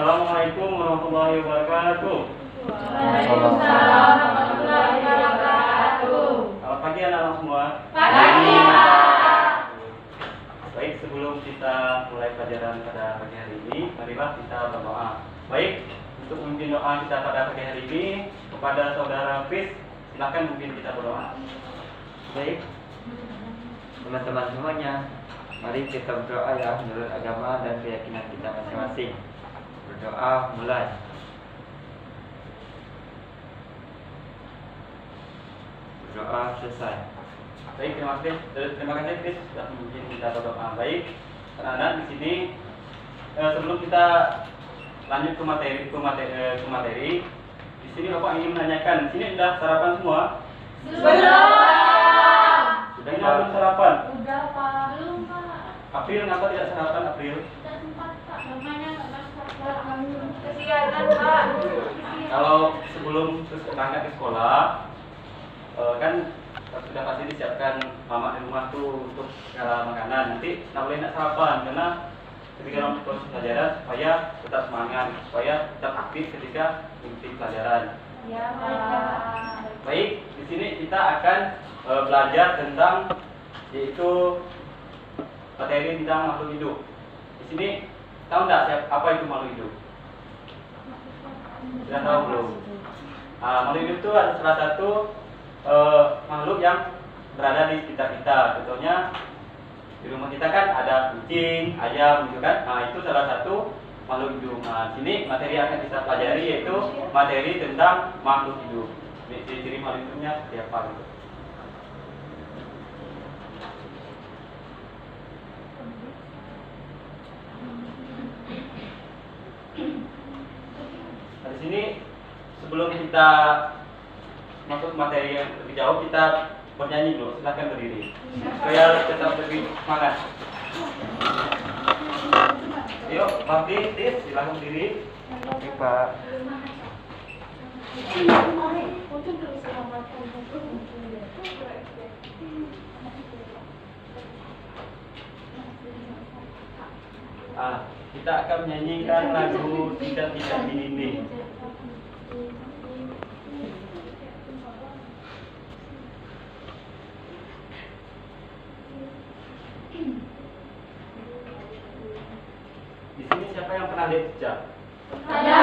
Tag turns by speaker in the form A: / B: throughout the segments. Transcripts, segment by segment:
A: Assalamualaikum warahmatullahi wabarakatuh.
B: Waalaikumsalam warahmatullahi wabarakatuh.
A: Selamat pagi anak-anak semua.
B: Pagi, Pak.
A: Baik, sebelum kita mulai pelajaran pada pagi hari ini, marilah kita berdoa. Baik, untuk memimpin doa kita pada pagi hari ini kepada saudara Fis, silakan mungkin kita berdoa.
C: Baik, teman-teman semuanya, mari kita berdoa ya menurut agama dan keyakinan kita masing-masing. Berdoa mulai. Berdoa selesai.
A: Baik, terima kasih Chris sudah memimpin kita berdoa. Baik, anak-anak di sini sebelum kita lanjut ke materi, di sini Bapak ingin menanyakan, di sini sudah sarapan semua?
B: Belum.
A: Sudah belum sarapan?
B: Udah, Pak. Belum, Pak.
A: April, kenapa tidak sarapan April?
B: Tidak sempat, Pak. Namanya nggak masak, Pak. Kesianan, Pak.
A: Kalau sebelum berangkat ke sekolah, kan sudah pasti disiapkan mama di rumah tuh untuk segala makanan. Nanti nggak boleh nak sarapan karena ketika dalam proses pelajaran supaya tetap semangat, supaya tetap aktif ketika mengikuti pelajaran.
B: Ya, Pak.
A: Baik, di sini kita akan belajar tentang yaitu materi tentang makhluk hidup. Di sini tahu nggak apa itu makhluk hidup? Sudah tahu belum? Makhluk hidup itu adalah salah satu makhluk yang berada di sekitar kita. Contohnya di rumah kita kan ada kucing, ayam gitu kan. Nah, itu salah satu makhluk hidup. Nah, sini materi yang akan kita pelajari yaitu materi tentang makhluk hidup. Ciri-ciri makhluk hidupnya seperti apa gitu. Nah, di sini sebelum kita masuk materi yang lebih jauh, kita bernyanyi dulu. Silahkan berdiri supaya tetap lebih semangat. Yuk, Bakti, Tis, silahkan berdiri.
C: Oke, Pak.
A: Kita akan menyanyikan lagu Tidak-Tidak di Dinding. Di sini siapa yang pernah lihat jejak?
B: Ada.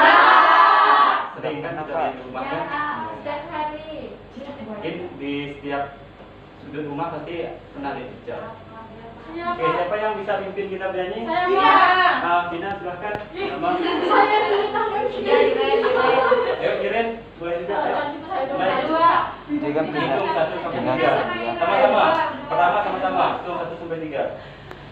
A: Sering kan kita lihat di rumah kan?
B: Setiap hari.
A: Mungkin di setiap sudut rumah pasti pernah lihat jejak.
B: Iya,
A: Oke, siapa yang bisa pimpin kita bernyanyi?
B: Saya, Pak.
A: Gina, silahkan. Nama.
B: Saya Iya, Iren.
A: Ayo, Iren, boleh juga. Ayo.
B: Saya dua.
C: Dia kan punya.
A: Hitung 1 sampai
C: Dengan
A: 3.
C: sama.
A: Sama-sama. Pertama sama-sama. Hitung 1 sampai 3.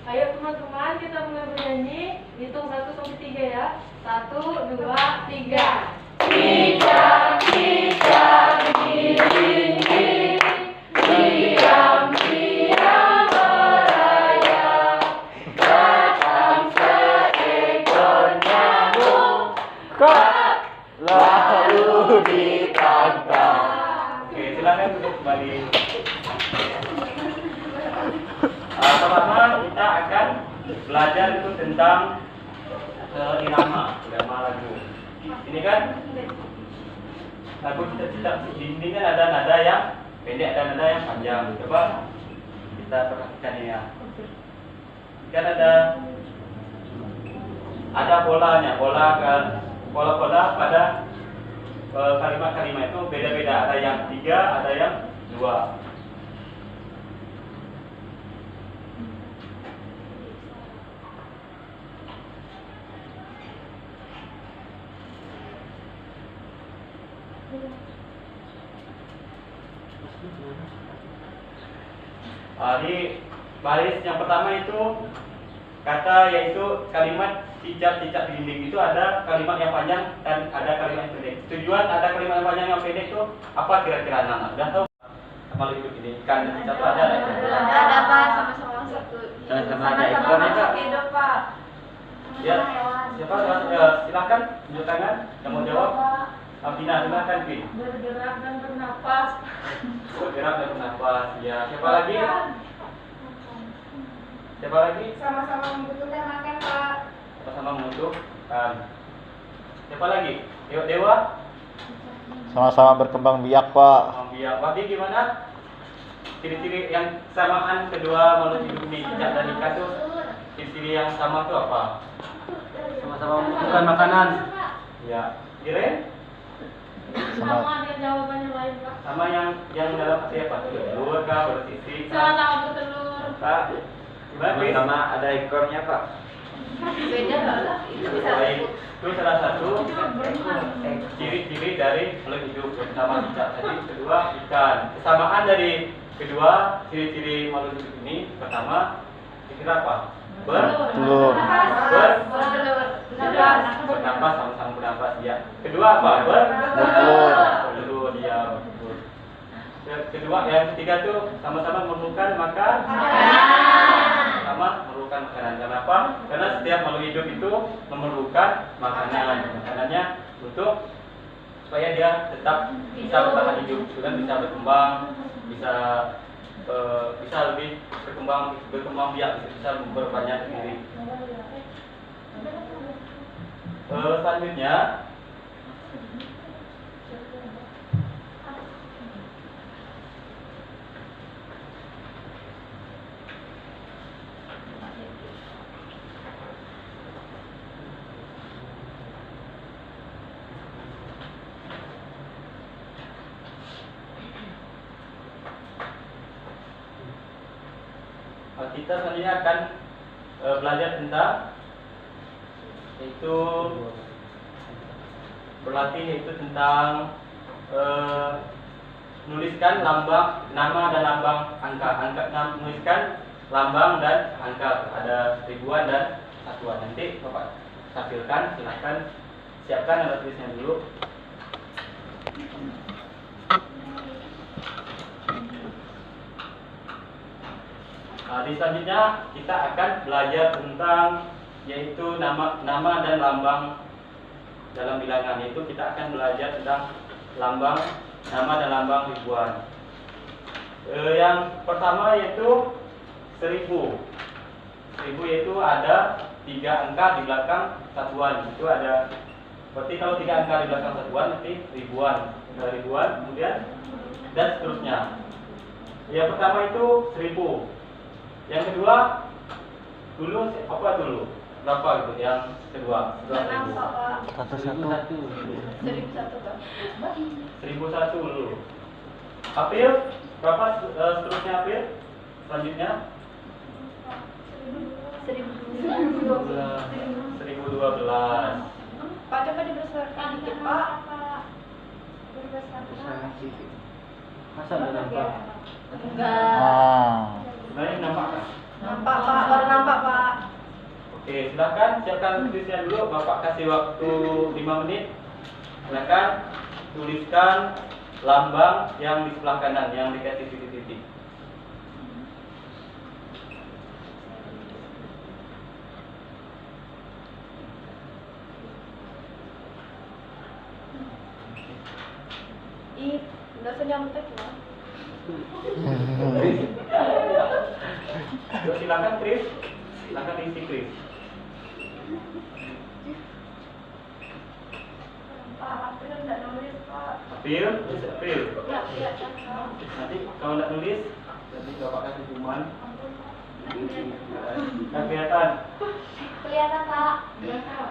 B: Ayo teman-teman, kita mulai bernyanyi. Hitung 1 sampai 3 ya. 1, 2, 3. Tidak, tidak di dinding, diam-diam merayap, datang seekor nyamuk,
C: Lalu ditangkap.
A: Oke, silakan duduk kembali. Pertama kita akan belajar itu tentang irama lagu. Ini kan lagu cita-cita di sini kan ada nada yang pendek, ada nada yang panjang. Coba kita perhatikan ini ya. Kan ada bolanya, bola pada kalimat-kalimat itu beda-beda. Ada yang 3, ada yang 2. Di baris yang pertama itu kata yaitu kalimat cicak-cicak di dinding. Itu ada kalimat yang panjang dan ada kalimat yang pendek. Tujuan ada kalimat yang panjang yang pendek itu apa kira-kira anak-anak? Sudah tahu makhluk hidup ini? Ikan dan cicak itu ada?
B: Ada, Pak, sama-sama satu.
C: Sama-sama ada
B: Sama-sama
C: ekornya, Pak.
B: makhluk hidup, Pak.
A: Ya, siapa? Silakan tunjuk tangan yang mau jawab. Abina, silakan Vin.
B: Bergerak dan bernapas.
A: Bergerak dan bernafas. Ya, siapa lagi? Siapa lagi?
B: Sama-sama membutuhkan makan, Pak.
A: Sama-sama membutuhkan. Siapa lagi? Dewa?
D: Sama-sama berkembang biak, Pak.
A: Biak. Berarti gimana? Ciri-ciri yang samaan kedua makhluk hidup ini, cicak dan ikan tuh, ciri-ciri yang sama tuh apa?
C: Sama-sama membutuhkan makanan.
A: Ya, Iren?
B: Sama dia jawabannya lain, Pak.
A: Sama yang dalam arti apa? Telur kah, bersisik?
B: Sama bertelur.
A: Kak, gimana? Chris?
C: Sama ada ekornya, Pak.
B: Beda lah. Itu bisa.
A: Baik, itu salah satu ciri-ciri dari makhluk hidup. Pertama cicak tadi, kedua ikan. Kesamaan dari kedua ciri-ciri makhluk hidup ini, pertama kira apa?
D: Telur.
A: Bernafas, sama-sama bernafas dia. Kedua apa? Bertelur dia. Betul. Kedua, yang ketiga tuh sama-sama memerlukan makan. Sama memerlukan makanan. Kenapa? Karena setiap makhluk hidup itu memerlukan makanan. Makanannya untuk supaya dia tetap bisa bertahan hidup, dan bisa berkembang, bisa lebih berkembang biak, bisa berbanyak diri. Selanjutnya kita selanjutnya akan belajar tentang yaitu berlatih yaitu tentang menuliskan nama dan lambang angka. Menuliskan lambang dan angka, ada ribuan dan satuan. Nanti Bapak tampilkan, silahkan siapkan alat tulisnya dulu. Di selanjutnya kita akan belajar tentang yaitu nama dan lambang dalam bilangan. Yaitu kita akan belajar tentang nama dan lambang ribuan. Yang pertama yaitu 1000. 1000 yaitu ada 3 angka di belakang satuan. Itu ada, berarti kalau 3 angka di belakang satuan nanti ribuan. Ribuan, kemudian dan seterusnya. Yang pertama itu 1000. Yang kedua dulu apa dulu? Berapa gitu? Yang kedua? 1000. 1001 dulu. April berapa seterusnya April? Selanjutnya 1012.
B: Pak, coba dibesarkan dikit, Pak.
C: Masa ada nampak?
B: Enggak.
A: Sebenarnya nampak kan?
B: Nampak, Pak. Baru nampak, Pak.
A: Oke, silakan siapkan tulisnya dulu. Bapak kasih waktu 5 menit. Silakan tuliskan lambang yang di sebelah kanan yang dikasih titik-titik.
B: Ih, udah senyamtek ya.
A: Silakan Chris. Silakan isi Chris.
B: Pak, April enggak nulis, Pak.
A: April, April.
B: Iya.
A: Nanti kalau nggak nulis, nanti Bapak kasih hukuman. Kan kelihatan.
B: Kelihatan, Pak. Iya, Pak.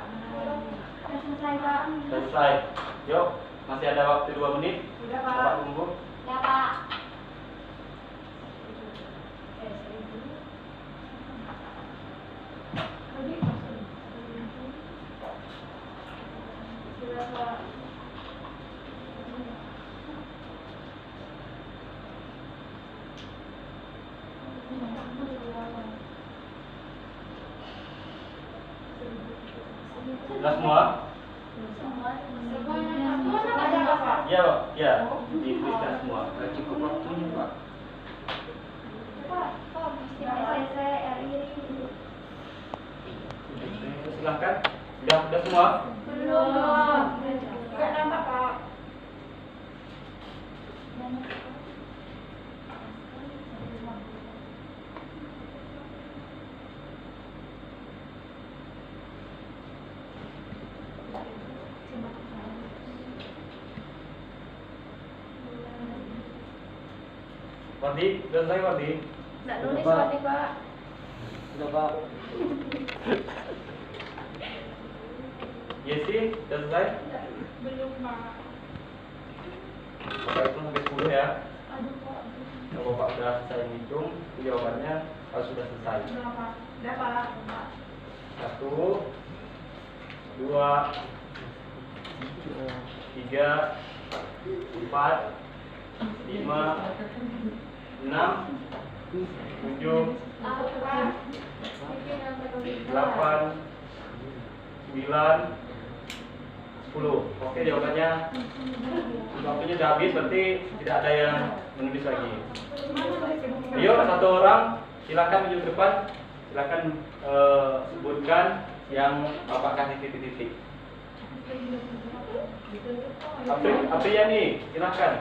B: Udah selesai, Pak.
A: Selesai. Yuk, masih ada waktu 2 menit.
B: Udah, Pak.
A: Bapak tunggu.
B: Ya, Pak. Sudah, Pak.
A: Sudah semua? Ya, Pak. Ya, dituliskan semua.
C: Nggak cukup waktunya, Pak.
A: Silahkan. Sudah semua?
B: Belum. Enggak nampak, Pak.
A: Wardi, selesai Wardi.
B: Nggak nulis Wardi, Pak.
C: Sudah Pak.
A: Yesi, selesai.
B: Belum, Pak.
A: Bapak hitung sampai 10 ya.
B: Aduh, Pak.
A: Kalau Bapak sudah selesai menghitung, jawabannya harus sudah selesai.
B: Udah, Pak. Udah, Pak.
A: 1, 2, 3, 4, 5, 6, 7, 8, 9, 10. Oke, jawabannya waktunya sudah habis, berarti tidak ada yang menulis lagi. Ayo, satu orang silakan maju ke depan, silakan sebutkan yang Bapak kasih titik-titik. Apa ya nih? Silakan.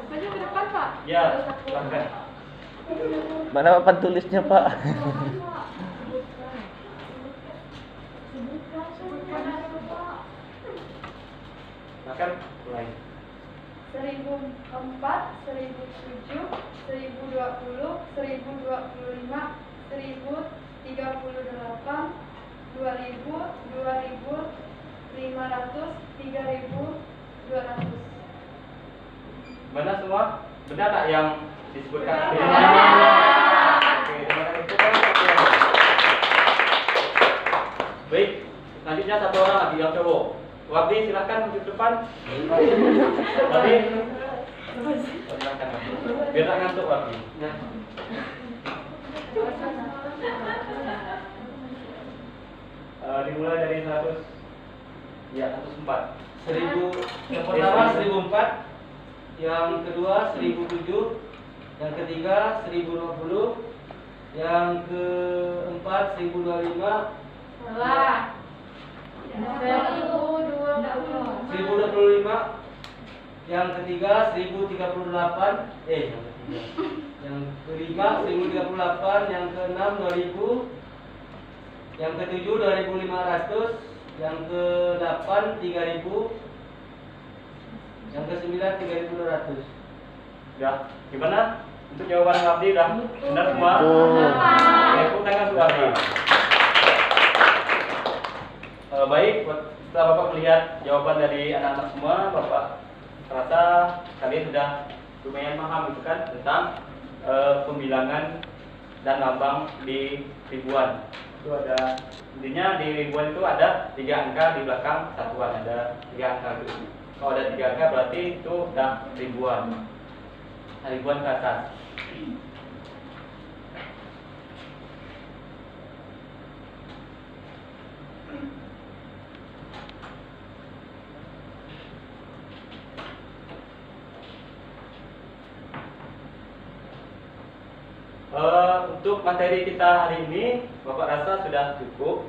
B: Maju ke depan, Pak.
A: Ya, silakan.
D: Mana papan tulisnya, Pak?
A: Silakan mulai.
B: 1004, 1007, 1020, 1025, 1038, 2000, 2500, 3200.
A: Mana semua? Benar tak yang disebutkan?
B: Benar.
A: Oke, terima kasih. Baik, selanjutnya satu orang lagi yang cowok. Wardi, silakan maju ke depan. Wardi, silakan. Biar tak ngantuk Wardi. Dimulai dari 100. Ya, 104.
E: 1000, yang pertama 1004, yang kedua 1007, yang ketiga 1020, yang keempat 1025,
B: Salah. 1020.
E: 1025, yang ketiga 1038, yang kelima 1038, yang keenam 2000, yang ketujuh 2500, yang ke-8 3000, yang ke-9 3200.
A: Ya, gimana? Untuk jawaban Wardi udah benar semua?
D: Betul.
A: Tepuk tangan untuk Wardi. Baik, setelah Bapak melihat jawaban dari anak-anak semua, Bapak rasa kalian sudah lumayan paham gitu kan tentang pembilangan dan lambang di ribuan. Itu ada, intinya di ribuan itu ada 3 angka di belakang satuan, ada 3 angka itu. Kalau ada 3 angka berarti itu udah ribuan. Ribuan ke atas. Untuk materi kita hari ini, Bapak rasa sudah cukup.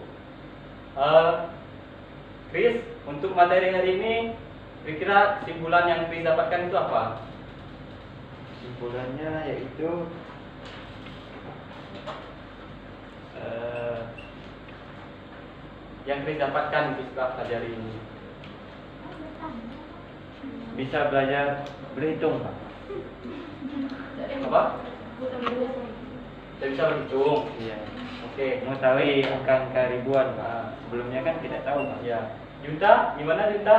A: Chris, untuk materi hari ini, kira-kira kesimpulan yang Chris dapatkan itu apa?
C: Kesimpulannya yaitu
A: Yang Chris dapatkan setelah pelajari ini.
C: bisa belajar berhitung, Pak.
A: Apa? Saya bisa berhitung.
C: Iya.
A: Oke.
C: Mengetahui angka-angka ribuan, Pak. Sebelumnya kan tidak tahu, Pak.
A: Ya. Junta, gimana Junta?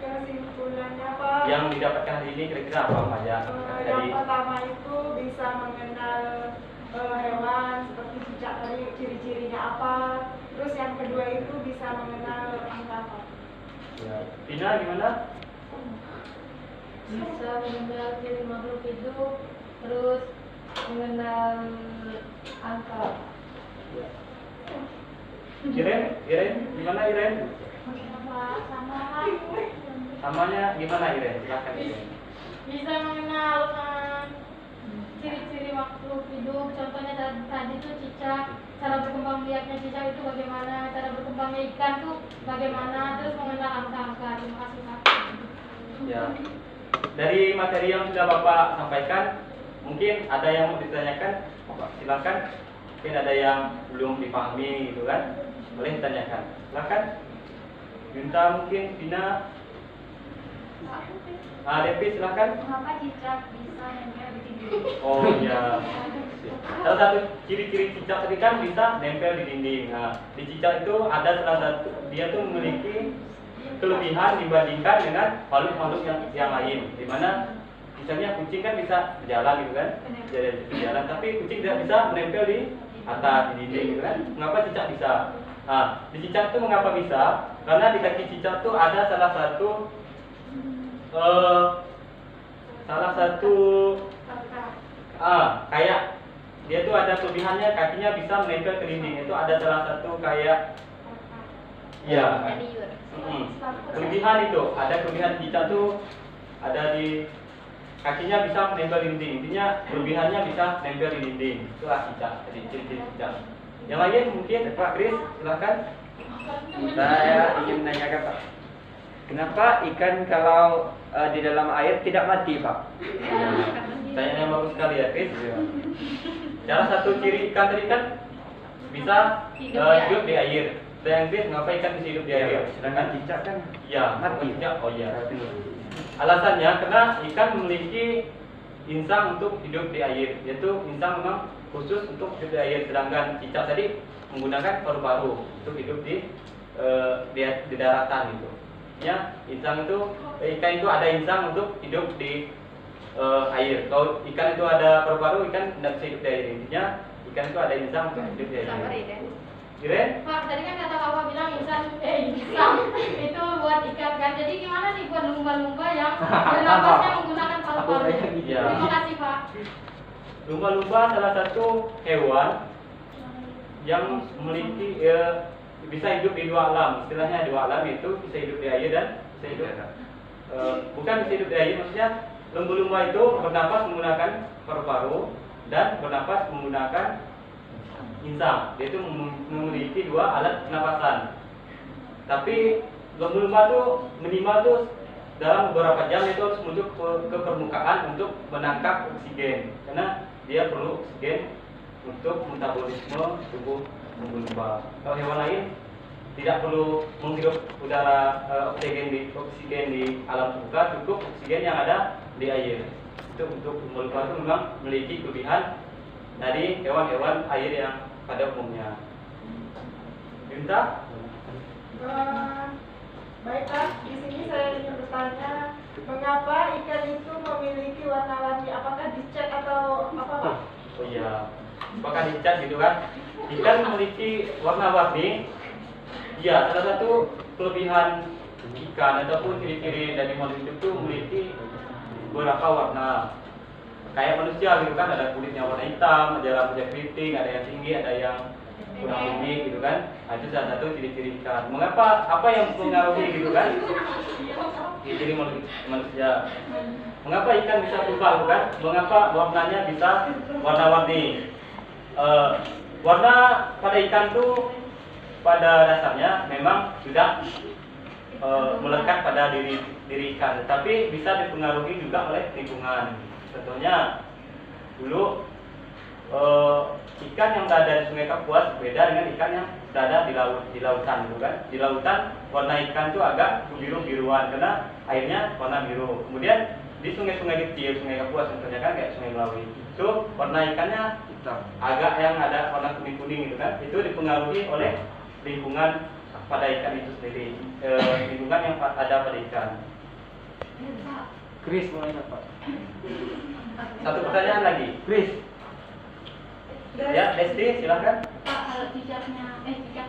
F: Kesimpulannya Pak,
A: Yang didapatkan hari ini kira-kira apa aja?
F: yang pertama itu bisa mengenal hewan seperti cicak tadi, ciri-cirinya apa. Terus yang kedua itu bisa mengenal angka Pak.
A: Ya. Tina gimana?
B: Bisa mengenal ciri makhluk hidup, terus mengenal angka.
A: Ya. Iren gimana Iren?
B: Sama
A: Samanya gimana Iren? Silakan Iren.
B: bisa mengenal ciri-ciri makhluk hidup. Contohnya tadi tuh cicak, cara berkembang biaknya cicak itu bagaimana, cara berkembangnya ikan tuh bagaimana, terus mengenal angka-angka. Terima kasih Pak.
A: Ya. Dari materi yang sudah Bapak sampaikan, mungkin ada yang mau ditanyakan? Bapak silakan. Mungkin ada yang belum dipahami gitu kan? Boleh ditanyakan. Silakan. Junta mungkin, Tina. Devi silakan.
B: Mengapa cicak bisa nempel di
A: Oh iya. Salah satu ciri-ciri cicak tadi kan bisa nempel di dinding. Nah, di cicak itu ada salah satu, dia tuh memiliki kelebihan dibandingkan dengan makhluk-makhluk yang lain. Di mana misalnya kucing kan bisa berjalan gitu kan, berjalan, tapi kucing tidak bisa menempel di atas di dinding gitu kan. Mengapa cicak bisa? Nah, di cicak itu mengapa bisa? Karena di kaki cicak itu ada salah satu kayak dia tuh ada kelebihannya, kakinya bisa menempel ke dinding. Itu ada salah satu kayak ya kelebihan itu. Ada kelebihan cicak tuh ada di kakinya bisa menempel di dinding. Intinya kelebihannya bisa nempel di dinding. Itulah cicak, jadi ciri-ciri cicak. Yang lain mungkin Pak Kris, silahkan.
C: Saya ingin menanyakan Pak, kenapa ikan kalau di dalam air tidak mati Pak?
A: Tanya yang bagus sekali ya Kris. Salah satu ciri ikan tadi kan bisa hidup di air. Yang Kris, mengapa ikan bisa hidup di air?
C: Sedangkan cicak kan
A: Ya,
C: mati.
A: cicak. Oh iya. Alasannya karena ikan memiliki insang untuk hidup di air, yaitu insang memang khusus untuk hidup di air, sedangkan cicak tadi menggunakan paru-paru untuk hidup di daratan itu. Ya, insang itu ikan itu ada insang untuk hidup di air. Kalau ikan itu ada paru-paru, ikan tidak bisa hidup di air. Intinya ikan itu ada insang untuk hidup di air. Iren?
B: Pak, tadi kan kata Bapak bilang insang itu buat ikan kan. Jadi gimana nih buat lumba-lumba yang bernafasnya menggunakan paru-paru?
A: Iya.
B: Terima kasih Pak.
A: Lumba-lumba salah satu hewan yang memiliki bisa hidup di dua alam. Istilahnya dua alam itu bisa hidup di air dan bisa hidup bukan bisa hidup di air, maksudnya lumba-lumba itu bernapas menggunakan paru-paru dan bernapas menggunakan insang. Dia itu memiliki dua alat pernapasan. Tapi lumba-lumba tuh minimal tuh dalam beberapa jam itu harus menuju ke permukaan untuk menangkap oksigen, karena dia perlu oksigen untuk metabolisme tubuh lumba-lumba. Kalau hewan lain tidak perlu menghirup udara oksigen di alam terbuka, cukup oksigen yang ada di air. Itu untuk lumba-lumba itu memang memiliki kelebihan dari hewan-hewan air yang pada umumnya. Minta?
F: Baiklah, di sini saya ingin bertanya, mengapa ikan itu memiliki warna-warni? Apakah dicat atau apa Pak?
A: Oh iya, apakah dicat gitu kan? Ikan memiliki warna-warni. Iya, salah satu kelebihan ikan ataupun ciri-ciri dari makhluk hidup itu memiliki beberapa warna. Kayak manusia gitu kan, ada kulitnya warna hitam, ada rambutnya keriting, ada yang tinggi, ada yang kurang tinggi gitu kan. Nah, itu salah satu ciri-ciri ikan. Mengapa? Apa yang mempengaruhi gitu kan? Ciri manusia. Mengapa ikan bisa berubah gitu kan? Mengapa warnanya bisa warna-warni? Warna pada ikan tuh pada dasarnya memang sudah melekat pada diri ikan, tetapi bisa dipengaruhi juga oleh lingkungan. Contohnya dulu ikan yang berada di Sungai Kapuas beda dengan ikan yang berada di lautan, gitu kan? Di lautan warna ikan itu agak biru-biruan karena airnya warna biru. Kemudian di sungai-sungai kecil, Sungai Kapuas contohnya kan kayak Sungai Melawi, itu warna ikannya hitam, agak yang ada warna kuning-kuning gitu kan. Itu dipengaruhi oleh lingkungan pada ikan itu sendiri, lingkungan yang ada pada ikan.
C: Chris mulai Pak.
A: Satu pertanyaan lagi,
C: Chris.
A: Ya, Desti silahkan.
B: Pak, kalau cicak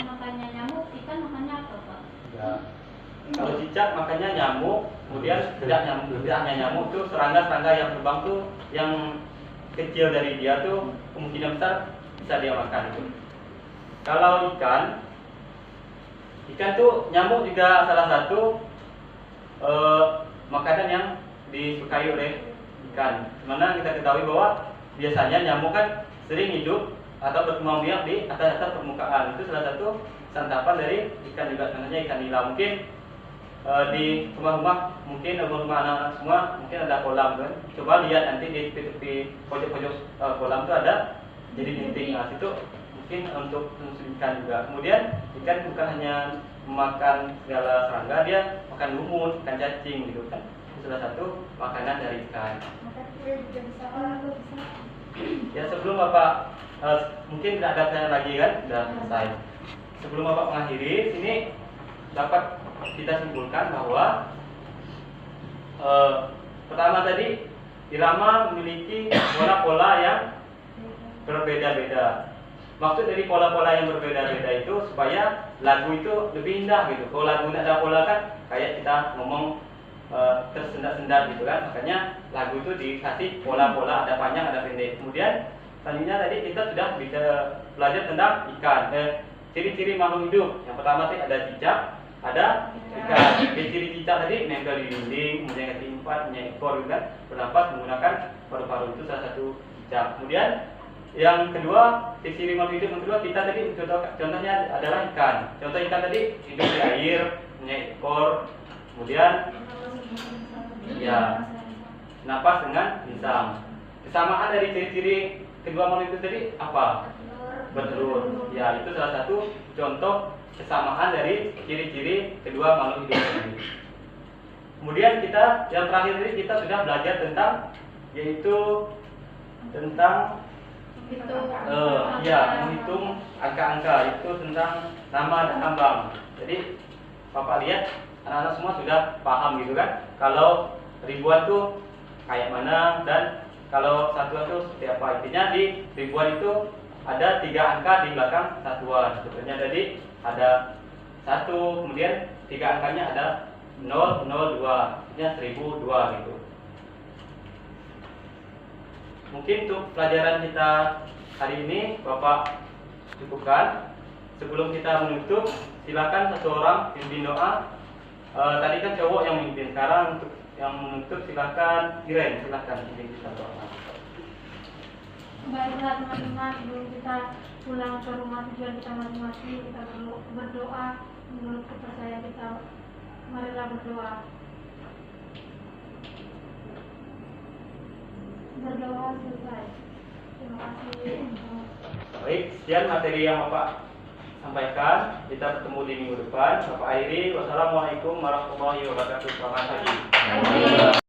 B: makannya nyamuk, ikan makannya apa Pak?
A: Ya. Kalau cicak makannya nyamuk, kemudian tidak hanya nyamuk tuh serangga-serangga yang terbang tuh yang kecil dari dia tuh kemungkinan besar bisa dia makan itu. Kalau ikan tuh nyamuk juga salah satu makanan yang disukai oleh ikan. Mana kita ketahui bahwa biasanya nyamuk kan sering hidup atau berkembang biak di atas permukaan. Itu salah satu santapan dari ikan juga, namanya ikan nila. Mungkin di rumah-rumah, mungkin rumah anak-anak semua mungkin ada kolam kan. Coba lihat nanti di tepi pojok-pojok kolam itu ada jadi dinding. Nah, situ mungkin untuk ikan juga. Kemudian ikan bukan hanya memakan segala serangga, dia makan lumut, ikan cacing gitu kan. salah satu makanan dari ikan. Ya sebelum Bapak mungkin tidak ada pertanyaan lagi kan, sudah selesai. Sebelum Bapak mengakhiri, sini dapat kita simpulkan bahwa pertama tadi irama memiliki pola-pola yang berbeda-beda. Maksud dari pola-pola yang berbeda-beda itu supaya lagu itu lebih indah gitu. Kalau lagu tidak ada pola kan kayak kita ngomong tersendat-sendat gitu kan. Makanya lagu itu dikasih pola-pola, ada panjang ada pendek. Kemudian selanjutnya tadi kita sudah bisa belajar tentang ikan. Ciri-ciri makhluk hidup. Yang pertama tadi ada cicak, ada ikan. Ciri cicak tadi nempel di dinding, kemudian kaki 4 punya ekor juga kan, bernapas menggunakan paru-paru, itu salah satu cicak. Kemudian yang kedua, ciri makhluk hidup yang kedua kita tadi contohnya adalah ikan. Contoh ikan tadi hidup di air, punya ekor, kemudian ya napas dengan lisan. Kesamaan dari ciri-ciri kedua makhluk hidup tadi apa? Bertelur. Ya, itu salah satu contoh kesamaan dari ciri-ciri kedua makhluk hidup tadi. Kemudian kita yang terakhir ini kita sudah belajar tentang yaitu tentang menghitung angka-angka, itu tentang nama dan lambang. Jadi Bapak lihat anak-anak semua sudah paham gitu kan, kalau ribuan tuh kayak mana dan kalau satuan tuh seperti apa. Intinya di ribuan itu ada 3 angka di belakang satuan. Sebenarnya tadi ada 1, kemudian 3 angkanya ada 0, 0, 2, artinya 1002 gitu. Mungkin untuk pelajaran kita hari ini Bapak cukupkan. Sebelum kita menutup, silakan satu orang pimpin doa. Tadi kan cowok yang memimpin, sekarang untuk yang menutup silakan Iren, silakan pimpin kita doa.
B: Baiklah teman-teman, sebelum kita pulang ke rumah tujuan kita masing-masing, kita berdoa menurut kepercayaan kita. Marilah berdoa. Berdoa selesai. Terima kasih.
A: Baik, sekian materi yang Bapak sampaikan. Kita bertemu di minggu depan. Bapak akhiri. Wassalamualaikum warahmatullahi wabarakatuh. Selamat pagi.